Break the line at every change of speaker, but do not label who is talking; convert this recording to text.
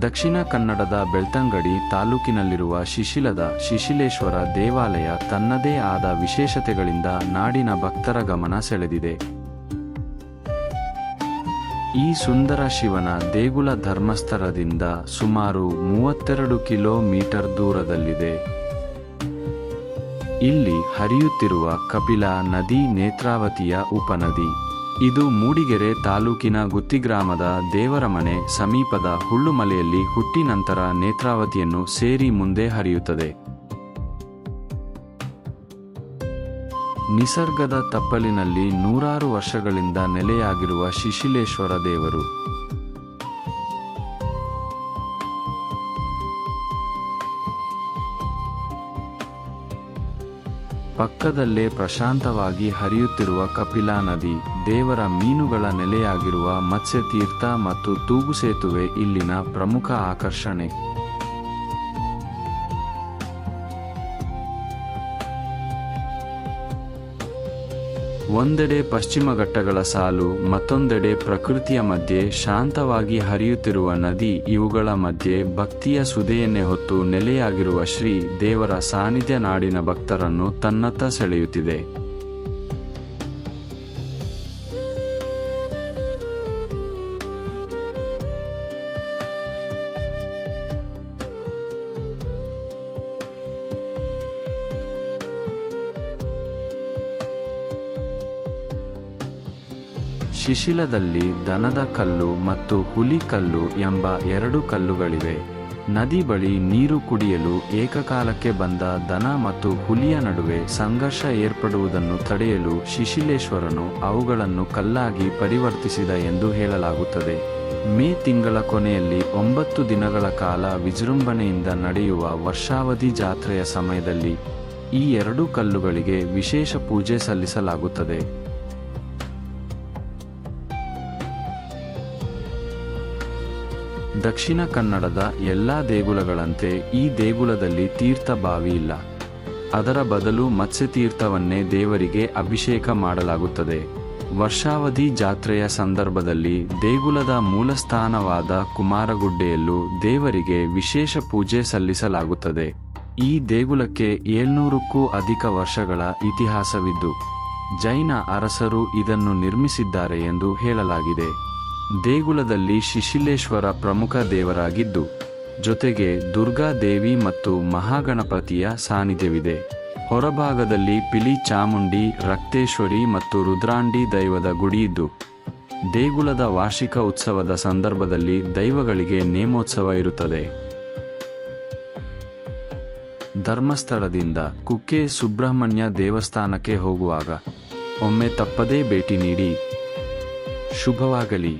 ದಕ್ಷಿಣ ಕನ್ನಡದ ಬೆಳ್ತಂಗಡಿ ತಾಲೂಕಿನಲ್ಲಿರುವ ಶಿಶಿಲದ ಶಿಶಿಲೇಶ್ವರ ದೇವಾಲಯ ತನ್ನದೇ ಆದ ವಿಶೇಷತೆಗಳಿಂದ ನಾಡಿನ ಭಕ್ತರ ಗಮನ ಸೆಳೆದಿದೆ. ಈ ಸುಂದರ ಶಿವನ ದೇಗುಲ ಧರ್ಮಸ್ಥಳದಿಂದ ಸುಮಾರು 32 ಕಿಲೋಮೀಟರ್ ದೂರದಲ್ಲಿದೆ. ಇಲ್ಲಿ ಹರಿಯುತ್ತಿರುವ ಕಪಿಲಾ ನದಿ ನೇತ್ರಾವತಿಯ ಉಪನದಿ. ಇದು ಮೂಡಿಗೆರೆ ತಾಲೂಕಿನ ಗುತ್ತಿಗ್ರಾಮದ ದೇವರಮನೆ ಸಮೀಪದ ಹುಳ್ಳುಮಲೆಯಲ್ಲಿ ಹುಟ್ಟಿ ನಂತರ ನೇತ್ರಾವತಿಯನ್ನು ಸೇರಿ ಮುಂದೆ ಹರಿಯುತ್ತದೆ. ನಿಸರ್ಗದ ತಪ್ಪಲಿನಲ್ಲಿ ನೂರಾರು ವರ್ಷಗಳಿಂದ ನೆಲೆಯಾಗಿರುವ ಶಿಶಿಲೇಶ್ವರ ದೇವರು. ಪಕ್ಕದಲ್ಲೇ ಪ್ರಶಾಂತವಾಗಿ ಹರಿಯುತ್ತಿರುವ ಕಪಿಲಾ ನದಿ, ದೇವರ ಮೀನುಗಳ ನೆಲೆಯಾಗಿರುವ ಮತ್ಸ್ಯತೀರ್ಥ ಮತ್ತು ತೂಗು ಸೇತುವೆ ಇಲ್ಲಿನ ಪ್ರಮುಖ ಆಕರ್ಷಣೆ. ಒಂದೆಡೆ ಪಶ್ಚಿಮ ಘಟ್ಟಗಳ ಸಾಲು, ಮತ್ತೊಂದೆಡೆ ಪ್ರಕೃತಿಯ ಮಧ್ಯೆ ಶಾಂತವಾಗಿ ಹರಿಯುತ್ತಿರುವ ನದಿ. ಇವುಗಳ ಮಧ್ಯೆ ಭಕ್ತಿಯ ಸುಧೆಯನ್ನೇ ಹೊತ್ತು ನೆಲೆಯಾಗಿರುವ ಶ್ರೀ ದೇವರ ಸಾನ್ನಿಧ್ಯ ನಾಡಿನ ಭಕ್ತರನ್ನು ತನ್ನತ್ತ ಸೆಳೆಯುತ್ತಿದೆ. ಶಿಶಿಲದಲ್ಲಿ ದನದ ಕಲ್ಲು ಮತ್ತು ಹುಲಿ ಕಲ್ಲು ಎಂಬ 2 ಕಲ್ಲುಗಳಿವೆ. ನದಿ ಬಳಿ ನೀರು ಕುಡಿಯಲು ಏಕಕಾಲಕ್ಕೆ ಬಂದ ದನ ಮತ್ತು ಹುಲಿಯ ನಡುವೆ ಸಂಘರ್ಷ ಏರ್ಪಡುವುದನ್ನು ತಡೆಯಲು ಶಿಶಿಲೇಶ್ವರನು ಅವುಗಳನ್ನು ಕಲ್ಲಾಗಿ ಪರಿವರ್ತಿಸಿದ ಎಂದು ಹೇಳಲಾಗುತ್ತದೆ. ಮೇ ತಿಂಗಳ ಕೊನೆಯಲ್ಲಿ 9 ದಿನಗಳ ಕಾಲ ವಿಜೃಂಭಣೆಯಿಂದ ನಡೆಯುವ ವರ್ಷಾವಧಿ ಜಾತ್ರೆಯ ಸಮಯದಲ್ಲಿ ಈ 2 ಕಲ್ಲುಗಳಿಗೆ ವಿಶೇಷ ಪೂಜೆ ಸಲ್ಲಿಸಲಾಗುತ್ತದೆ. ದಕ್ಷಿಣ ಕನ್ನಡದ ಎಲ್ಲಾ ದೇಗುಲಗಳಂತೆ ಈ ದೇಗುಲದಲ್ಲಿ ತೀರ್ಥ ಬಾವಿ ಇಲ್ಲ. ಅದರ ಬದಲು ಮತ್ಸ್ಯತೀರ್ಥವನ್ನೇ ದೇವರಿಗೆ ಅಭಿಷೇಕ ಮಾಡಲಾಗುತ್ತದೆ. ವರ್ಷಾವಧಿ ಜಾತ್ರೆಯ ಸಂದರ್ಭದಲ್ಲಿ ದೇಗುಲದ ಮೂಲಸ್ಥಾನವಾದ ಕುಮಾರಗುಡ್ಡೆಯಲ್ಲೂ ದೇವರಿಗೆ ವಿಶೇಷ ಪೂಜೆ ಸಲ್ಲಿಸಲಾಗುತ್ತದೆ. ಈ ದೇಗುಲಕ್ಕೆ 700ಕ್ಕೂ ಅಧಿಕ ವರ್ಷಗಳ ಇತಿಹಾಸವಿದ್ದು ಜೈನ ಅರಸರು ಇದನ್ನು ನಿರ್ಮಿಸಿದ್ದಾರೆ ಎಂದು ಹೇಳಲಾಗಿದೆ. ದೇಗುಲದಲ್ಲಿ ಶಿಶಿಲೇಶ್ವರ ಪ್ರಮುಖ ದೇವರಾಗಿದ್ದು, ಜೊತೆಗೆ ದುರ್ಗಾ ದೇವಿ ಮತ್ತು ಮಹಾಗಣಪತಿಯ ಸಾನ್ನಿಧ್ಯವಿದೆ. ಹೊರಭಾಗದಲ್ಲಿ ಪಿಲಿ ಚಾಮುಂಡಿ, ರಕ್ತೇಶ್ವರಿ ಮತ್ತು ರುದ್ರಾಂಡಿ ದೈವದ ಗುಡಿಯಿದ್ದು, ದೇಗುಲದ ವಾರ್ಷಿಕ ಉತ್ಸವದ ಸಂದರ್ಭದಲ್ಲಿ ದೈವಗಳಿಗೆ ನೇಮೋತ್ಸವ ಇರುತ್ತದೆ. ಧರ್ಮಸ್ಥಳದಿಂದ ಕುಕ್ಕೆ ಸುಬ್ರಹ್ಮಣ್ಯ ದೇವಸ್ಥಾನಕ್ಕೆ ಹೋಗುವಾಗ ಒಮ್ಮೆ ತಪ್ಪದೇ ಭೇಟಿ ನೀಡಿ. ಶುಭವಾಗಲಿ.